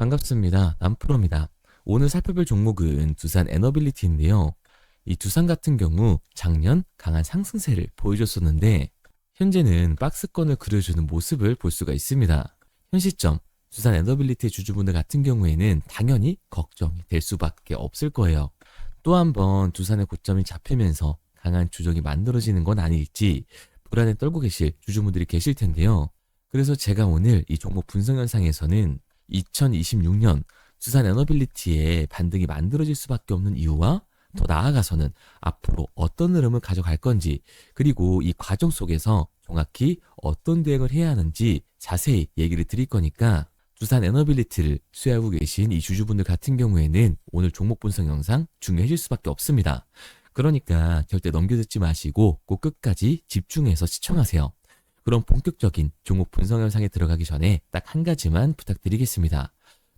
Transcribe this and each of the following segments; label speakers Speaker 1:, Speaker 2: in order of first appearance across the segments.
Speaker 1: 반갑습니다. 남프로입니다. 오늘 살펴볼 종목은 두산 에너빌리티인데요. 이 두산 같은 경우 작년 강한 상승세를 보여줬었는데 현재는 박스권을 그려주는 모습을 볼 수가 있습니다. 현 시점 두산 에너빌리티 주주분들 같은 경우에는 당연히 걱정이 될 수밖에 없을 거예요. 또 한 번 두산의 고점이 잡히면서 강한 추정이 만들어지는 건 아닐지 불안에 떨고 계실 주주분들이 계실 텐데요. 그래서 제가 오늘 이 종목 분석 영상에서는 2026년 두산 에너빌리티의 반등이 만들어질 수밖에 없는 이유와 더 나아가서는 앞으로 어떤 흐름을 가져갈 건지, 그리고 이 과정 속에서 정확히 어떤 대응을 해야 하는지 자세히 얘기를 드릴 거니까 두산 에너빌리티를 수혜하고 계신 이 주주분들 같은 경우에는 오늘 종목 분석 영상 중요해질 수밖에 없습니다. 그러니까 절대 넘겨듣지 마시고 꼭 끝까지 집중해서 시청하세요. 그럼 본격적인 종목 분석 영상에 들어가기 전에 딱 한 가지만 부탁드리겠습니다.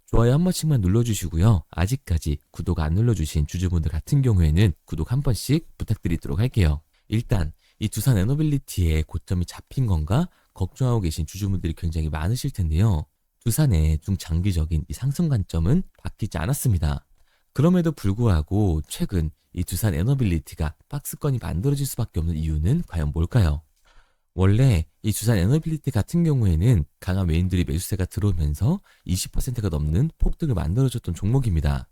Speaker 1: 좋아요 한 번씩만 눌러주시고요. 아직까지 구독 안 눌러주신 주주분들 같은 경우에는 구독 한 번씩 부탁드리도록 할게요. 일단 이 두산 에너빌리티의 고점이 잡힌 건가 걱정하고 계신 주주분들이 굉장히 많으실 텐데요. 두산의 중장기적인 이 상승 관점은 바뀌지 않았습니다. 그럼에도 불구하고 최근 이 두산 에너빌리티가 박스권이 만들어질 수밖에 없는 이유는 과연 뭘까요? 원래 이 두산 에너빌리티 같은 경우에는 강한 외인들이 매수세가 들어오면서 20%가 넘는 폭등을 만들어줬던 종목입니다.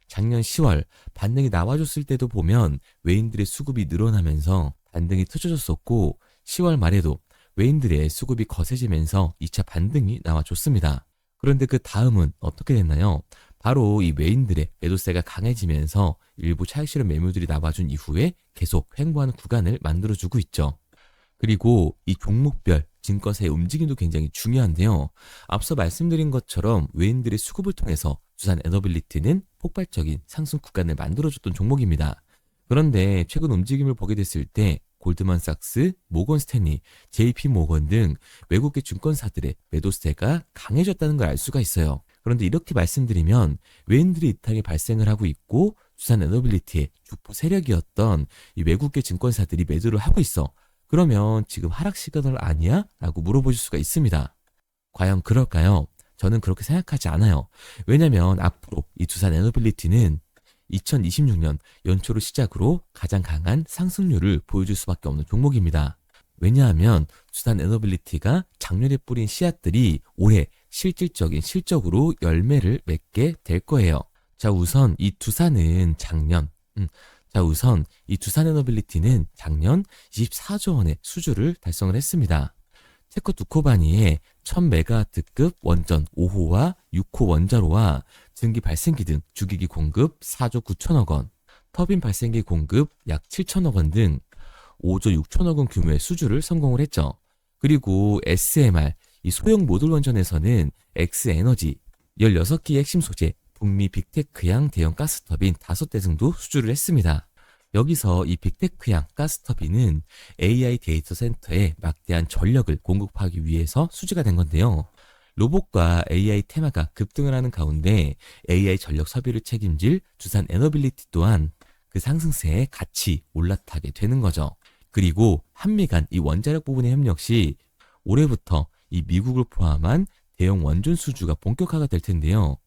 Speaker 1: 작년 10월 반등이 나와줬을 때도 보면 외인들의 수급이 늘어나면서 반등이 터져줬었고 10월 말에도 외인들의 수급이 거세지면서 2차 반등이 나와줬습니다. 그런데 그 다음은 어떻게 됐나요? 바로 이 외인들의 매도세가 강해지면서 일부 차익 실현 매물들이 나와준 이후에 계속 횡보하는 구간을 만들어주고 있죠. 그리고 이 종목별 증권사의 움직임도 굉장히 중요한데요. 앞서 말씀드린 것처럼 외인들의 수급을 통해서 두산 에너빌리티는 폭발적인 상승 구간을 만들어줬던 종목입니다. 그런데 최근 움직임을 보게 됐을 때 골드만삭스, 모건스탠리, JP모건 등 외국계 증권사들의 매도세가 강해졌다는 걸 알 수가 있어요. 그런데 이렇게 말씀드리면 외인들이 이탈이 발생을 하고 있고 두산 에너빌리티의 주포 세력이었던 이 외국계 증권사들이 매도를 하고 있어. 그러면 지금 하락 시그널 아니야? 라고 물어보실 수가 있습니다. 과연 그럴까요? 저는 그렇게 생각하지 않아요. 왜냐면 앞으로 이 두산 에너빌리티는 2026년 연초를 시작으로 가장 강한 상승률을 보여줄 수밖에 없는 종목입니다. 왜냐하면 두산 에너빌리티가 작년에 뿌린 씨앗들이 올해 실질적인 실적으로 열매를 맺게 될 거예요. 자, 우선 이 두산 에너빌리티는 작년 24조 원의 수주를 달성을 했습니다. 체코 두코바니의 1000메가와트급 원전 5호와 6호 원자로와 증기 발생기 등 주기기 공급 4조 9천억 원, 터빈 발생기 공급 약 7천억 원 등 5조 6천억 원 규모의 수주를 성공을 했죠. 그리고 SMR, 이 소형 모듈 원전에서는 X에너지 16기의 핵심 소재, 북미 빅테크양 대형 가스터빈 5대 등도 수주를 했습니다. 여기서 이 빅테크양 가스터빈은 AI 데이터 센터에 막대한 전력을 공급하기 위해서 수주가 된 건데요. 로봇과 AI 테마가 급등을 하는 가운데 AI 전력 소비를 책임질 두산 에너빌리티 또한 그 상승세에 같이 올라타게 되는 거죠. 그리고 한미 간 이 원자력 부분의 협력 시 올해부터 이 미국을 포함한 대형 원전 수주가 본격화가 될 텐데요.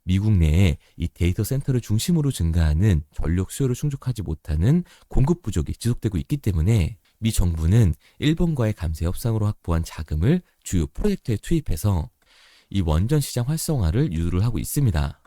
Speaker 1: 미국 내에 이 데이터 센터를 중심으로 증가하는 전력 수요를 충족하지 못하는 공급 부족이 지속되고 있기 때문에 미 정부는 일본과의 감세 협상으로 확보한 자금을 주요 프로젝트에 투입해서 이 원전 시장 활성화를 유도를 하고 있습니다.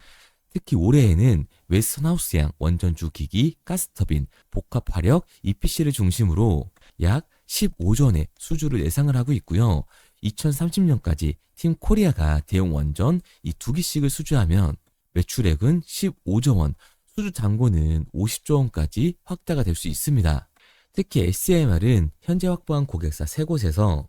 Speaker 1: 특히 올해에는 웨스턴하우스양 원전주 기기, 가스터빈, 복합 화력, EPC를 중심으로 약 15조 원의 수주를 예상을 하고 있고요. 2030년까지 팀 코리아가 대형 원전 이 2기씩을 수주하면 매출액은 15조 원, 수주 잔고는 50조 원까지 확대가 될 수 있습니다. 특히 SMR은 현재 확보한 고객사 3곳에서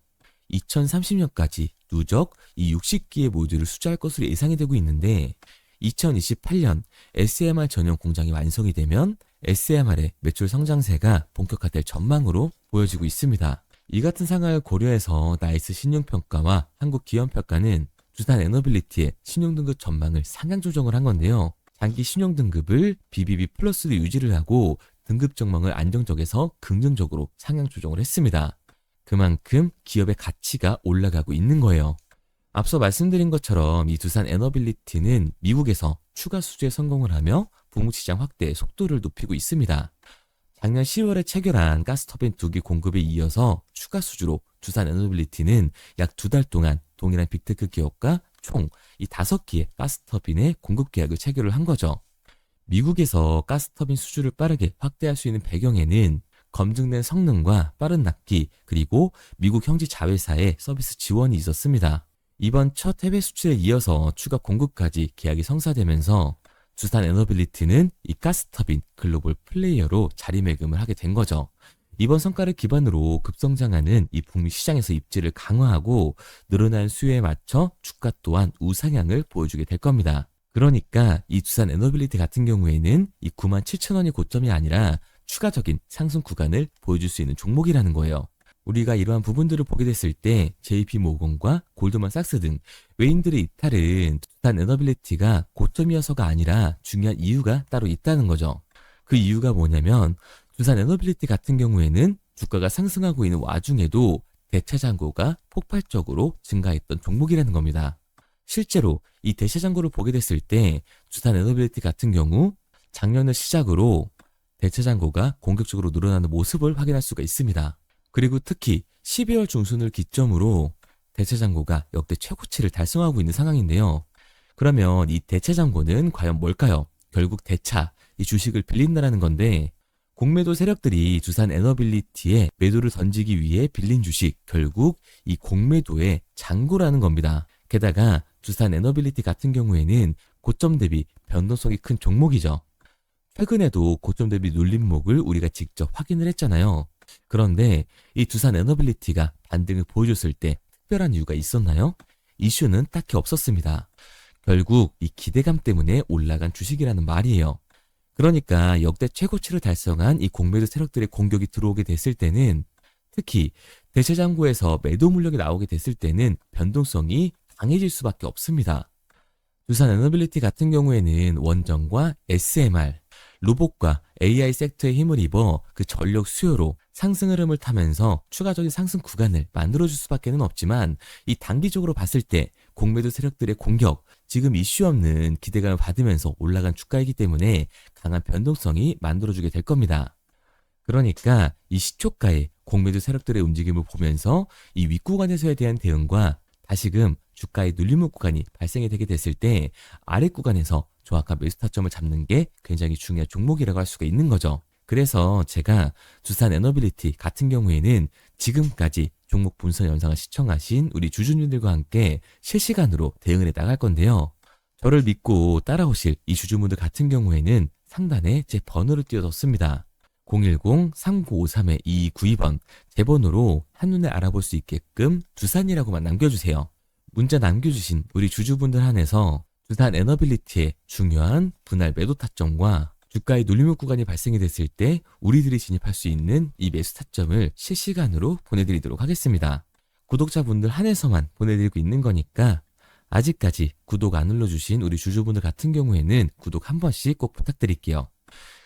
Speaker 1: 2030년까지 누적 이 60기의 모듈을 수주할 것으로 예상이 되고 있는데 2028년 SMR 전용 공장이 완성이 되면 SMR의 매출 성장세가 본격화될 전망으로 보여지고 있습니다. 이 같은 상황을 고려해서 나이스 신용평가와 한국기업평가는 두산 에너빌리티의 신용등급 전망을 상향 조정을 한 건데요. 장기 신용등급을 BBB 플러스로 유지를 하고 등급 전망을 안정적에서 긍정적으로 상향 조정을 했습니다. 그만큼 기업의 가치가 올라가고 있는 거예요. 앞서 말씀드린 것처럼 이 두산 에너빌리티는 미국에서 추가 수주에 성공을 하며 북미 시장 확대의 속도를 높이고 있습니다. 작년 10월에 체결한 가스터빈 2기 공급에 이어서 추가 수주로 두산 에너빌리티는 약 2달 동안 동일한 빅테크 기업과 총 이 5기의 가스터빈의 공급 계약을 체결을 한 거죠. 미국에서 가스터빈 수주를 빠르게 확대할 수 있는 배경에는 검증된 성능과 빠른 납기, 그리고 미국 형제 자회사의 서비스 지원이 있었습니다. 이번 첫 해외 수출에 이어서 추가 공급까지 계약이 성사되면서 두산 에너빌리티는 이 가스터빈 글로벌 플레이어로 자리매김을 하게 된 거죠. 이번 성과를 기반으로 급성장하는 이 북미 시장에서 입지를 강화하고 늘어난 수요에 맞춰 주가 또한 우상향을 보여주게 될 겁니다. 그러니까 이 두산 에너빌리티 같은 경우에는 이 97,000원이 고점이 아니라 추가적인 상승 구간을 보여줄 수 있는 종목이라는 거예요. 우리가 이러한 부분들을 보게 됐을 때 JP모건과 골드만삭스 등 외인들의 이탈은 두산 에너빌리티가 고점이어서가 아니라 중요한 이유가 따로 있다는 거죠. 그 이유가 뭐냐면 두산 에너빌리티 같은 경우에는 주가가 상승하고 있는 와중에도 대차 잔고가 폭발적으로 증가했던 종목이라는 겁니다. 실제로 이 대차 잔고를 보게 됐을 때 두산 에너빌리티 같은 경우 작년을 시작으로 대차 잔고가 공격적으로 늘어나는 모습을 확인할 수가 있습니다. 그리고 특히 12월 중순을 기점으로 대차 잔고가 역대 최고치를 달성하고 있는 상황인데요. 그러면 이 대차 잔고는 과연 뭘까요? 결국 대차, 이 주식을 빌린다라는 건데 공매도 세력들이 두산 에너빌리티에 매도를 던지기 위해 빌린 주식, 결국 이 공매도의 잔고라는 겁니다. 게다가 두산 에너빌리티 같은 경우에는 고점 대비 변동성이 큰 종목이죠. 최근에도 고점 대비 눌림목을 우리가 직접 확인을 했잖아요. 그런데 이 두산 에너빌리티가 반등을 보여줬을 때 특별한 이유가 있었나요? 이슈는 딱히 없었습니다. 결국 이 기대감 때문에 올라간 주식이라는 말이에요. 그러니까 역대 최고치를 달성한 이 공매도 세력들의 공격이 들어오게 됐을 때는 특히 대체 잔고에서 매도 물량이 나오게 됐을 때는 변동성이 강해질 수밖에 없습니다. 두산 에너빌리티 같은 경우에는 원전과 SMR, 로봇과 AI 섹터에 힘을 입어 그 전력 수요로 상승 흐름을 타면서 추가적인 상승 구간을 만들어줄 수밖에는 없지만 이 단기적으로 봤을 때 공매도 세력들의 공격, 지금 이슈 없는 기대감을 받으면서 올라간 주가이기 때문에 강한 변동성이 만들어주게 될 겁니다. 그러니까 이 시초가의 공매도 세력들의 움직임을 보면서 이 윗구간에서에 대한 대응과 다시금 주가의 눌림목 구간이 발생이 되게 됐을 때 아랫 구간에서 정확한 매수 타점을 잡는 게 굉장히 중요한 종목이라고 할 수가 있는 거죠. 그래서 제가 두산 에너빌리티 같은 경우에는 지금까지 종목 분석 영상을 시청하신 우리 주주님들과 함께 실시간으로 대응을 해 나갈 건데요. 저를 믿고 따라오실 이 주주분들 같은 경우에는 상단에 제 번호를 띄워뒀습니다. 010-3953-2292번 제 번호로 한눈에 알아볼 수 있게끔 두산이라고만 남겨주세요. 문자 남겨주신 우리 주주분들 한해서 두산 에너빌리티의 중요한 분할 매도 타점과 주가의 눌림목 구간이 발생이 됐을 때 우리들이 진입할 수 있는 이 매수 타점을 실시간으로 보내드리도록 하겠습니다. 구독자분들 한해서만 보내드리고 있는 거니까 아직까지 구독 안 눌러주신 우리 주주분들 같은 경우에는 구독 한 번씩 꼭 부탁드릴게요.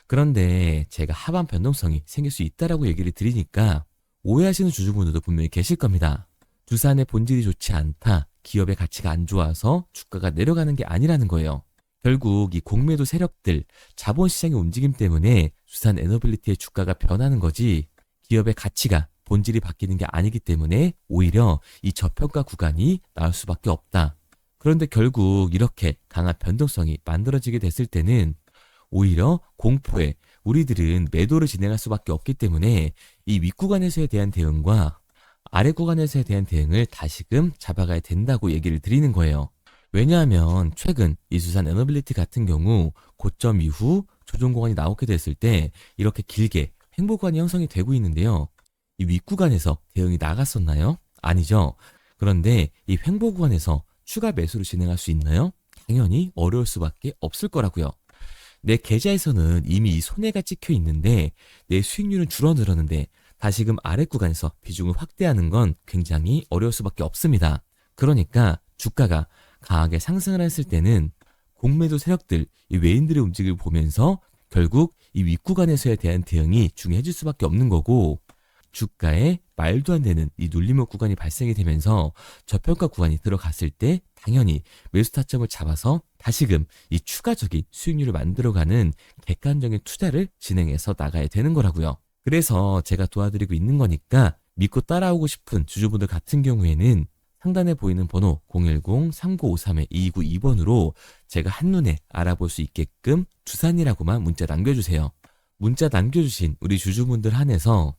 Speaker 1: 그런데 제가 하반 변동성이 생길 수 있다라고 얘기를 드리니까 오해하시는 주주분들도 분명히 계실 겁니다. 두산의 본질이 좋지 않다, 기업의 가치가 안 좋아서 주가가 내려가는 게 아니라는 거예요. 결국 이 공매도 세력들, 자본시장의 움직임 때문에 두산 에너빌리티의 주가가 변하는 거지 기업의 가치가 본질이 바뀌는 게 아니기 때문에 오히려 이 저평가 구간이 나올 수밖에 없다. 그런데 결국 이렇게 강한 변동성이 만들어지게 됐을 때는 오히려 공포에 우리들은 매도를 진행할 수밖에 없기 때문에 이 윗구간에서에 대한 대응과 아랫 구간에서에 대한 대응을 다시금 잡아가야 된다고 얘기를 드리는 거예요. 왜냐하면 최근 이 두산 에너빌리티 같은 경우 고점 이후 조정 구간이 나오게 됐을 때 이렇게 길게 횡보 구간이 형성이 되고 있는데요. 이 윗구간에서 대응이 나갔었나요? 아니죠. 그런데 이 횡보 구간에서 추가 매수를 진행할 수 있나요? 당연히 어려울 수밖에 없을 거라고요. 내 계좌에서는 이미 이 손해가 찍혀 있는데 내 수익률은 줄어들었는데 다시금 아랫 구간에서 비중을 확대하는 건 굉장히 어려울 수밖에 없습니다. 그러니까 주가가 강하게 상승을 했을 때는 공매도 세력들, 이 외인들의 움직임을 보면서 결국 이 윗구간에서에 대한 대응이 중요해질 수밖에 없는 거고 주가의 말도 안 되는 이 눌림목 구간이 발생이 되면서 저평가 구간이 들어갔을 때 당연히 매수 타점을 잡아서 다시금 이 추가적인 수익률을 만들어가는 객관적인 투자를 진행해서 나가야 되는 거라고요. 그래서 제가 도와드리고 있는 거니까 믿고 따라오고 싶은 주주분들 같은 경우에는 상단에 보이는 번호 010-3953-2292번으로 제가 한눈에 알아볼 수 있게끔 두산이라고만 문자 남겨주세요. 문자 남겨주신 우리 주주분들 한해서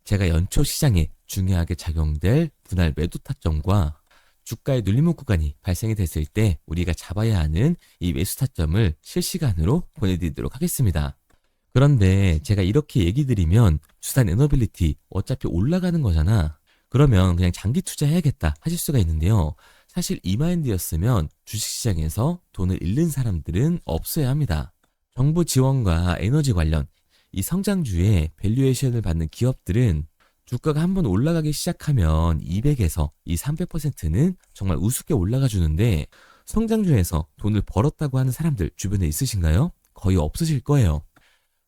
Speaker 1: 제가 연초 시장에 중요하게 작용될 분할 매도 타점과 주가의 눌림목 구간이 발생이 됐을 때 우리가 잡아야 하는 이 매수 타점을 실시간으로 보내드리도록 하겠습니다. 그런데 제가 이렇게 얘기 드리면 두산 에너빌리티 어차피 올라가는 거잖아. 그러면 그냥 장기 투자해야겠다 하실 수가 있는데요. 사실 이 마인드였으면 주식시장에서 돈을 잃는 사람들은 없어야 합니다. 정부 지원과 에너지 관련 이 성장주의 밸류에이션을 받는 기업들은 주가가 한번 올라가기 시작하면 200에서 이 300%는 정말 우습게 올라가 주는데 성장주에서 돈을 벌었다고 하는 사람들 주변에 있으신가요? 거의 없으실 거예요.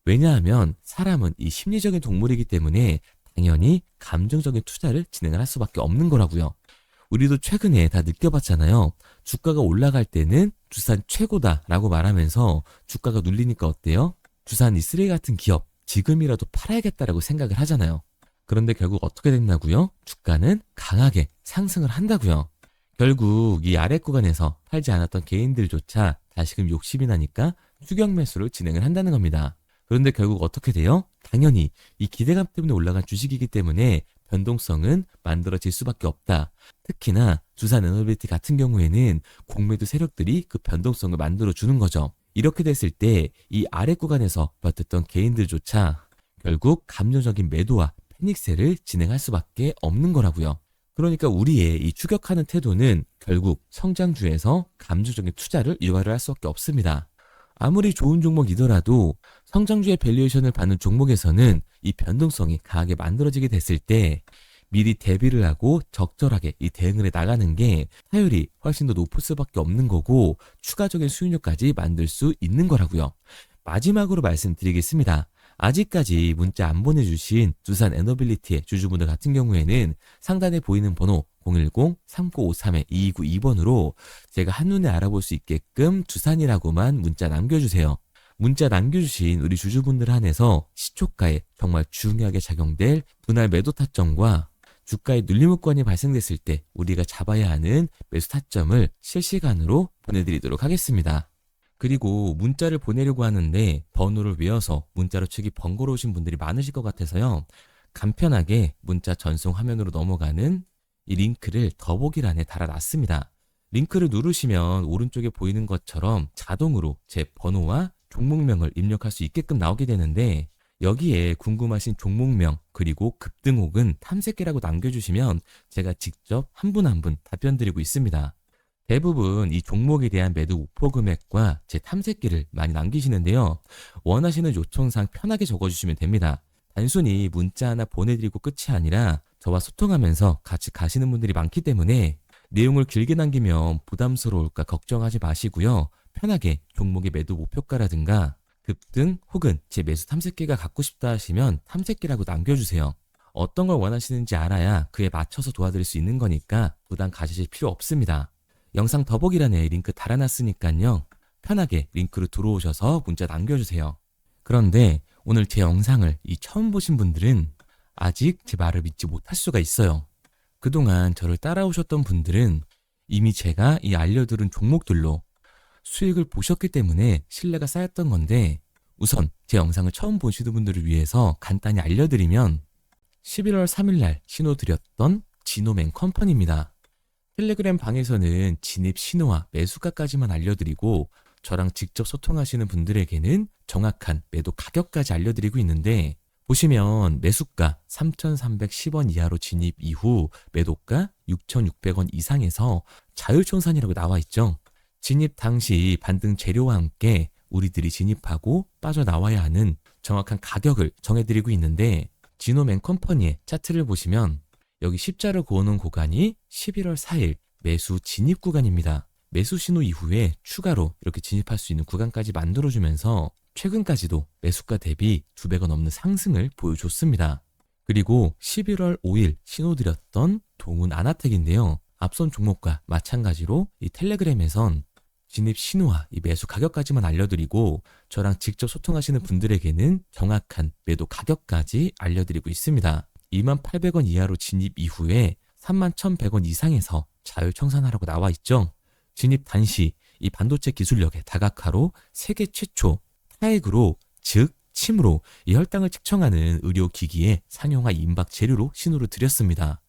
Speaker 1: 왜냐하면 사람은 이 심리적인 동물이기 때문에 당연히 감정적인 투자를 진행을 할 수밖에 없는 거라고요. 우리도 최근에 다 느껴봤잖아요. 주가가 올라갈 때는 두산 최고다라고 말하면서 주가가 눌리니까 어때요? 두산 이 쓰레기 같은 기업 지금이라도 팔아야겠다라고 생각을 하잖아요. 그런데 결국 어떻게 됐나고요? 주가는 강하게 상승을 한다고요. 결국 이 아래 구간에서 팔지 않았던 개인들조차 다시금 욕심이 나니까 추격 매수를 진행을 한다는 겁니다. 그런데 결국 어떻게 돼요? 당연히 이 기대감 때문에 올라간 주식이기 때문에 변동성은 만들어질 수밖에 없다. 특히나 두산 에너빌리티 같은 경우에는 공매도 세력들이 그 변동성을 만들어주는 거죠. 이렇게 됐을 때 이 아래 구간에서 버텼던 개인들조차 결국 감정적인 매도와 패닉세를 진행할 수밖에 없는 거라고요. 그러니까 우리의 이 추격하는 태도는 결국 성장주에서 감정적인 투자를 유발을 할 수밖에 없습니다. 아무리 좋은 종목이더라도 성장주의 밸류에이션을 받는 종목에서는 이 변동성이 강하게 만들어지게 됐을 때 미리 대비를 하고 적절하게 이 대응을 해 나가는 게 타율이 훨씬 더 높을 수밖에 없는 거고 추가적인 수익률까지 만들 수 있는 거라고요. 마지막으로 말씀드리겠습니다. 아직까지 문자 안 보내주신 두산 에너빌리티의 주주분들 같은 경우에는 상단에 보이는 번호 010-3953-2292번으로 제가 한눈에 알아볼 수 있게끔 두산이라고만 문자 남겨주세요. 문자 남겨주신 우리 주주분들 한해서 시초가에 정말 중요하게 작용될 분할 매도 타점과 주가의 눌림목권이 발생됐을 때 우리가 잡아야 하는 매수 타점을 실시간으로 보내드리도록 하겠습니다. 그리고 문자를 보내려고 하는데 번호를 외워서 문자로 치기 번거로우신 분들이 많으실 것 같아서요. 간편하게 문자 전송 화면으로 넘어가는 이 링크를 더보기란에 달아놨습니다. 링크를 누르시면 오른쪽에 보이는 것처럼 자동으로 제 번호와 종목명을 입력할 수 있게끔 나오게 되는데 여기에 궁금하신 종목명 그리고 급등 혹은 탐색기라고 남겨주시면 제가 직접 한 분 한 분 답변 드리고 있습니다. 대부분 이 종목에 대한 매도 목표 금액과 제 탐색기를 많이 남기시는데요. 원하시는 요청사항 편하게 적어주시면 됩니다. 단순히 문자 하나 보내드리고 끝이 아니라 저와 소통하면서 같이 가시는 분들이 많기 때문에 내용을 길게 남기면 부담스러울까 걱정하지 마시고요. 편하게 종목의 매도 목표가라든가 급등 혹은 제 매수 탐색기가 갖고 싶다 하시면 탐색기라고 남겨주세요. 어떤 걸 원하시는지 알아야 그에 맞춰서 도와드릴 수 있는 거니까 부담 가지실 필요 없습니다. 영상 더보기란에 링크 달아놨으니까요. 편하게 링크로 들어오셔서 문자 남겨주세요. 그런데 오늘 제 영상을 처음 보신 분들은 아직 제 말을 믿지 못할 수가 있어요. 그동안 저를 따라오셨던 분들은 이미 제가 이 알려드린 종목들로 수익을 보셨기 때문에 신뢰가 쌓였던 건데 우선 제 영상을 처음 보시는 분들을 위해서 간단히 알려드리면 11월 3일날 신호드렸던 지노맨 컴퍼니입니다. 텔레그램 방에서는 진입 신호와 매수가까지만 알려드리고 저랑 직접 소통하시는 분들에게는 정확한 매도 가격까지 알려드리고 있는데 보시면 매수가 3,310원 이하로 진입 이후 매도가 6,600원 이상에서 자율청산이라고 나와 있죠. 진입 당시 반등 재료와 함께 우리들이 진입하고 빠져나와야 하는 정확한 가격을 정해드리고 있는데 지노맨 컴퍼니의 차트를 보시면 여기 십자를 그어놓은 구간이 11월 4일 매수 진입 구간입니다. 매수 신호 이후에 추가로 이렇게 진입할 수 있는 구간까지 만들어주면서 최근까지도 매수가 대비 2배가 넘는 상승을 보여줬습니다. 그리고 11월 5일 신호드렸던 동훈 아나텍인데요. 앞선 종목과 마찬가지로 이 텔레그램에선 진입 신호와 이 매수 가격까지만 알려드리고 저랑 직접 소통하시는 분들에게는 정확한 매도 가격까지 알려드리고 있습니다. 28,000원 이하로 진입 이후에 31,100원 이상에서 자율 청산하라고 나와 있죠. 진입 단시 이 반도체 기술력의 다각화로 세계 최초 타액으로 즉 침으로 이 혈당을 측정하는 의료기기의 상용화 임박 재료로 신호를 드렸습니다.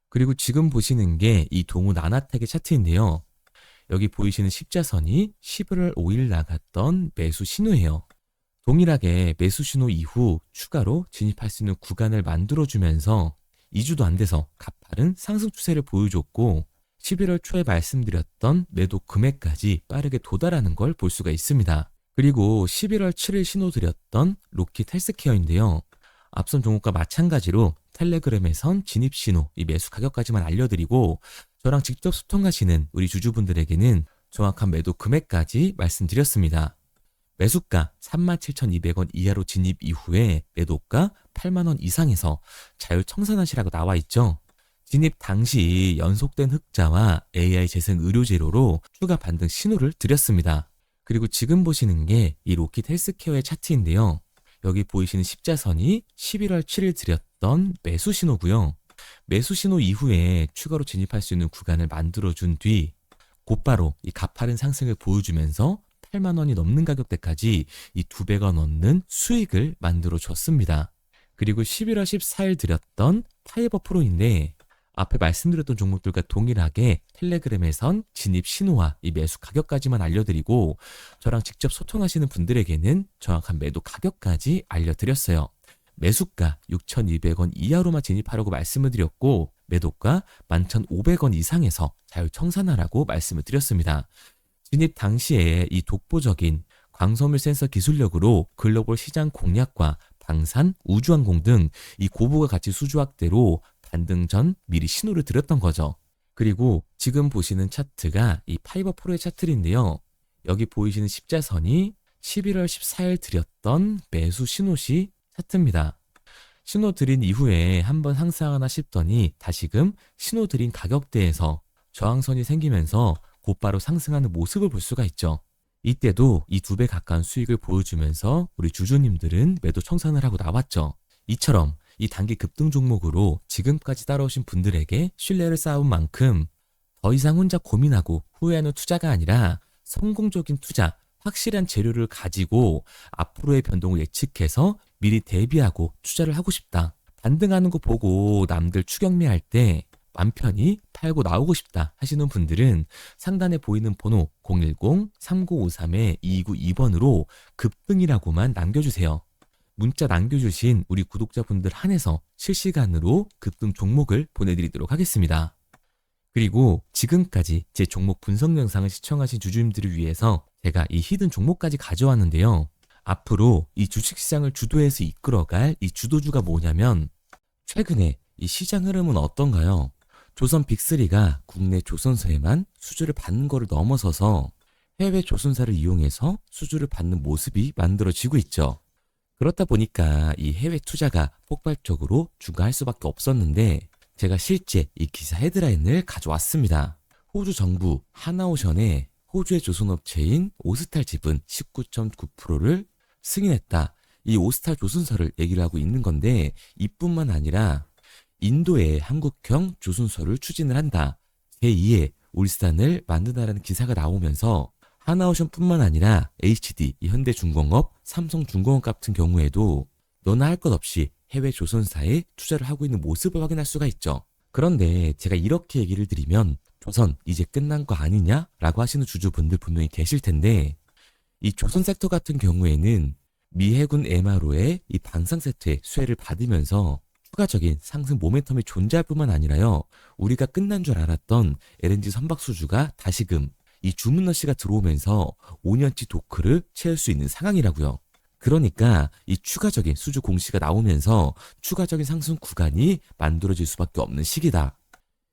Speaker 1: 그리고 지금 보시는 게 이 동훈 아나텍의 차트인데요. 여기 보이시는 십자선이 11월 5일 나갔던 매수 신호예요. 동일하게 매수 신호 이후 추가로 진입할 수 있는 구간을 만들어주면서 2주도 안 돼서 가파른 상승 추세를 보여줬고 11월 초에 말씀드렸던 매도 금액까지 빠르게 도달하는 걸 볼 수가 있습니다. 그리고 11월 7일 신호 드렸던 로킷 헬스케어인데요. 앞선 종목과 마찬가지로 텔레그램에선 진입 신호, 이 매수 가격까지만 알려드리고 저랑 직접 소통하시는 우리 주주분들에게는 정확한 매도 금액까지 말씀드렸습니다. 매수가 37,200원 이하로 진입 이후에 매도가 8만원 이상에서 자율 청산하시라고 나와 있죠. 진입 당시 연속된 흑자와 AI 재생 의료 재료로 추가 반등 신호를 드렸습니다. 그리고 지금 보시는 게 이 로킷 헬스케어의 차트인데요. 여기 보이시는 십자선이 11월 7일 드렸던 매수 신호고요. 매수 신호 이후에 추가로 진입할 수 있는 구간을 만들어준 뒤 곧바로 이 가파른 상승을 보여주면서 8만 원이 넘는 가격대까지 이 2배가 넘는 수익을 만들어 줬습니다. 그리고 11월 14일 드렸던 파이버 프로인데 앞에 말씀드렸던 종목들과 동일하게 텔레그램에선 진입 신호와 이 매수 가격까지만 알려드리고 저랑 직접 소통하시는 분들에게는 정확한 매도 가격까지 알려드렸어요. 매수가 6,200원 이하로만 진입하라고 말씀을 드렸고 매도가 11,500원 이상에서 자율 청산하라고 말씀을 드렸습니다. 진입 당시에 이 독보적인 광섬유 센서 기술력으로 글로벌 시장 공략과 방산, 우주항공 등 이 고부가 가치 수주 확대로 반등 전 미리 신호를 드렸던 거죠. 그리고 지금 보시는 차트가 이 파이버 프로의 차트인데요. 여기 보이시는 십자선이 11월 14일 드렸던 매수 신호시 차트입니다. 신호 드린 이후에 한번 상승하나 싶더니 다시금 신호 드린 가격대에서 저항선이 생기면서 곧바로 상승하는 모습을 볼 수가 있죠. 이때도 이 2배 가까운 수익을 보여주면서 우리 주주님들은 매도 청산을 하고 나왔죠. 이처럼 이 단기 급등 종목으로 지금까지 따라오신 분들에게 신뢰를 쌓은 만큼 더 이상 혼자 고민하고 후회하는 투자가 아니라 성공적인 투자, 확실한 재료를 가지고 앞으로의 변동을 예측해서 미리 대비하고 투자를 하고 싶다. 반등하는 거 보고 남들 추격매할 때 맘 편히 팔고 나오고 싶다 하시는 분들은 상단에 보이는 번호 010-3953-2292번으로 급등이라고만 남겨주세요. 문자 남겨주신 우리 구독자분들 한해서 실시간으로 급등 종목을 보내드리도록 하겠습니다. 그리고 지금까지 제 종목 분석 영상을 시청하신 주주님들을 위해서 제가 이 히든 종목까지 가져왔는데요. 앞으로 이 주식시장을 주도해서 이끌어갈 이 주도주가 뭐냐면 최근에 이 시장 흐름은 어떤가요? 조선 빅3가 국내 조선사에만 수주를 받는 거를 넘어서서 해외 조선사를 이용해서 수주를 받는 모습이 만들어지고 있죠. 그렇다 보니까 이 해외 투자가 폭발적으로 증가할 수밖에 없었는데 제가 실제 이 기사 헤드라인을 가져왔습니다. 호주 정부 하나오션에 호주의 조선업체인 오스탈 지분 19.9%를 승인했다. 이 오스탈 조선사를 얘기를 하고 있는 건데 이뿐만 아니라 인도의 한국형 조선소를 추진을 한다. 제2의 울산을 만든다라는 기사가 나오면서 하나오션뿐만 아니라 HD, 현대중공업, 삼성중공업 같은 경우에도 너나 할 것 없이 해외 조선사에 투자를 하고 있는 모습을 확인할 수가 있죠. 그런데 제가 이렇게 얘기를 드리면 조선 이제 끝난 거 아니냐라고 하시는 주주분들 분명히 계실 텐데 이 조선 섹터 같은 경우에는 미 해군 MRO의 이 방산 세트의 수혜를 받으면서 추가적인 상승 모멘텀이 존재할 뿐만 아니라요. 우리가 끝난 줄 알았던 LNG 선박 수주가 다시금 이 주문러시가 들어오면서 5년치 도크를 채울 수 있는 상황이라고요. 그러니까 이 추가적인 수주 공시가 나오면서 추가적인 상승 구간이 만들어질 수밖에 없는 시기다.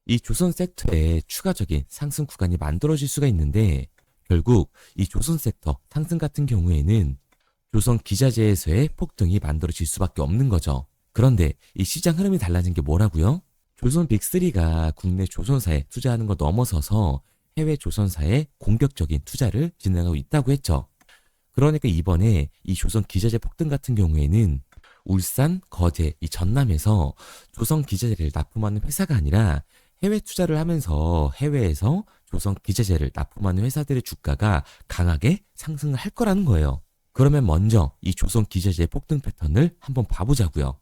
Speaker 1: 이 조선 섹터에 추가적인 상승 구간이 만들어질 수가 있는데 결국 이 조선 섹터 상승 같은 경우에는 조선 기자재에서의 폭등이 만들어질 수밖에 없는 거죠. 그런데 이 시장 흐름이 달라진 게 뭐라고요? 조선 빅3가 국내 조선사에 투자하는 거 넘어서서 해외 조선사에 공격적인 투자를 진행하고 있다고 했죠. 그러니까 이번에 이 조선 기자재 폭등 같은 경우에는 울산, 거제, 이 전남에서 조선 기자재를 납품하는 회사가 아니라 해외 투자를 하면서 해외에서 조선 기자재를 납품하는 회사들의 주가가 강하게 상승을 할 거라는 거예요. 그러면 먼저 이 조선 기자재 폭등 패턴을 한번 봐보자고요.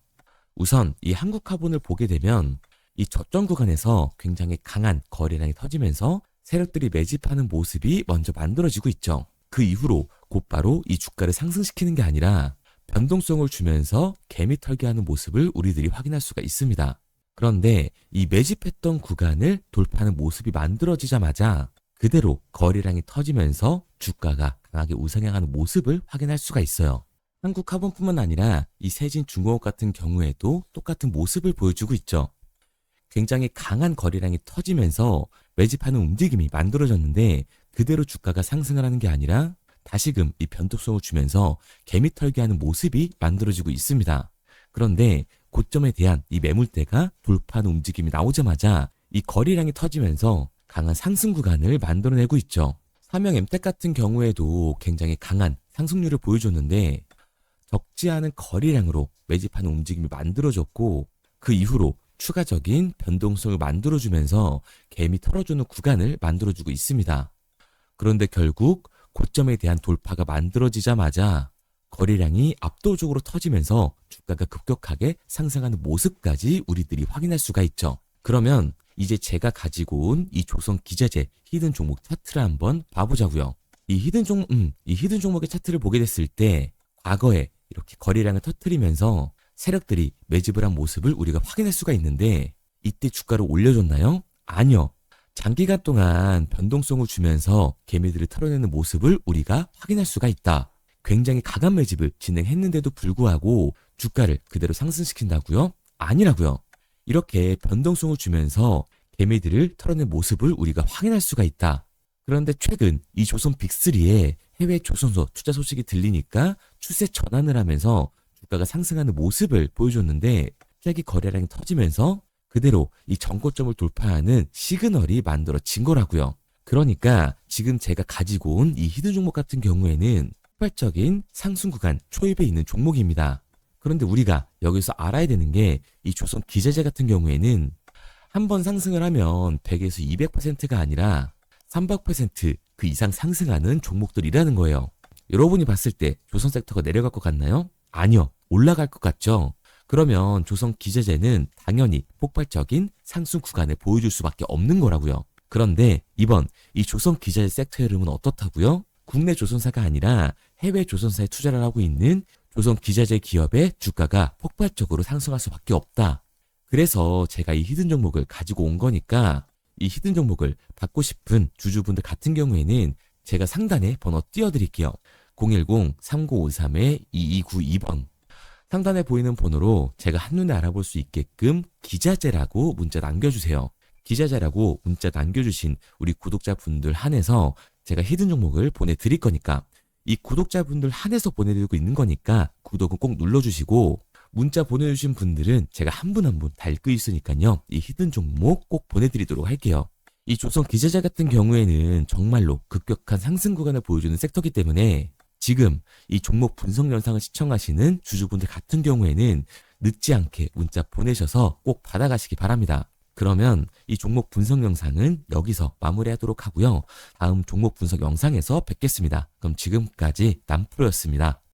Speaker 1: 우선 이 한국화본을 보게 되면 이 저점 구간에서 굉장히 강한 거래량이 터지면서 세력들이 매집하는 모습이 먼저 만들어지고 있죠. 그 이후로 곧바로 이 주가를 상승시키는 게 아니라 변동성을 주면서 개미 털기하는 모습을 우리들이 확인할 수가 있습니다. 그런데 이 매집했던 구간을 돌파하는 모습이 만들어지자마자 그대로 거래량이 터지면서 주가가 강하게 우상향하는 모습을 확인할 수가 있어요. 한국화본뿐만 아니라 이 세진중공업 같은 경우에도 똑같은 모습을 보여주고 있죠. 굉장히 강한 거래량이 터지면서 매집하는 움직임이 만들어졌는데 그대로 주가가 상승을 하는 게 아니라 다시금 이 변동성을 주면서 개미 털기하는 모습이 만들어지고 있습니다. 그런데 고점에 대한 이 매물대가 돌파하는 움직임이 나오자마자 이 거래량이 터지면서 강한 상승 구간을 만들어내고 있죠. 삼형 엠텍 같은 경우에도 굉장히 강한 상승률을 보여줬는데 적지 않은 거래량으로 매집하는 움직임이 만들어졌고 그 이후로 추가적인 변동성을 만들어주면서 개미 털어주는 구간을 만들어주고 있습니다. 그런데 결국 고점에 대한 돌파가 만들어지자마자 거래량이 압도적으로 터지면서 주가가 급격하게 상승하는 모습까지 우리들이 확인할 수가 있죠. 그러면 이제 제가 가지고 온 이 조선 기자재 히든 종목 차트를 한번 봐보자고요. 이 히든 종목의 차트를 보게 됐을 때 과거에 이렇게 거래량을 터뜨리면서 세력들이 매집을 한 모습을 우리가 확인할 수가 있는데 이때 주가를 올려줬나요? 아니요. 장기간 동안 변동성을 주면서 개미들을 털어내는 모습을 우리가 확인할 수가 있다. 굉장히 강한 매집을 진행했는데도 불구하고 주가를 그대로 상승시킨다고요? 아니라고요. 이렇게 변동성을 주면서 개미들을 털어낸 모습을 우리가 확인할 수가 있다. 그런데 최근 이 조선 빅3의 해외 조선소 투자 소식이 들리니까 추세 전환을 하면서 주가가 상승하는 모습을 보여줬는데 갑자기 거래량이 터지면서 그대로 이 전고점을 돌파하는 시그널이 만들어진 거라고요. 그러니까 지금 제가 가지고 온 이 히든 종목 같은 경우에는 폭발적인 상승 구간 초입에 있는 종목입니다. 그런데 우리가 여기서 알아야 되는 게 이 조선 기자재 같은 경우에는 한 번 상승을 하면 100에서 200%가 아니라 300%그 이상 상승하는 종목들이라는 거예요. 여러분이 봤을 때 조선 섹터가 내려갈 것 같나요? 아니요. 올라갈 것 같죠? 그러면 조선 기자재는 당연히 폭발적인 상승 구간을 보여줄 수밖에 없는 거라고요. 그런데 이번 이 조선 기자재 섹터 흐름은 어떻다고요? 국내 조선사가 아니라 해외 조선사에 투자를 하고 있는 조선 기자재 기업의 주가가 폭발적으로 상승할 수밖에 없다. 그래서 제가 이 히든 종목을 가지고 온 거니까 이 히든 종목을 받고 싶은 주주분들 같은 경우에는 제가 상단에 번호 띄워드릴게요. 010-3953-2292번 상단에 보이는 번호로 제가 한눈에 알아볼 수 있게끔 기자재라고 문자 남겨주세요. 기자재라고 문자 남겨주신 우리 구독자분들 한해서 제가 히든 종목을 보내드릴 거니까 이 구독자분들 한해서 보내드리고 있는 거니까 구독은 꼭 눌러주시고 문자 보내주신 분들은 제가 한 분 한 분 다 읽고 있으니까요. 이 히든 종목 꼭 보내드리도록 할게요. 이 조선 기자재 같은 경우에는 정말로 급격한 상승 구간을 보여주는 섹터이기 때문에 지금 이 종목 분석 영상을 시청하시는 주주분들 같은 경우에는 늦지 않게 문자 보내셔서 꼭 받아가시기 바랍니다. 그러면 이 종목 분석 영상은 여기서 마무리하도록 하고요. 다음 종목 분석 영상에서 뵙겠습니다. 그럼 지금까지 남프로였습니다.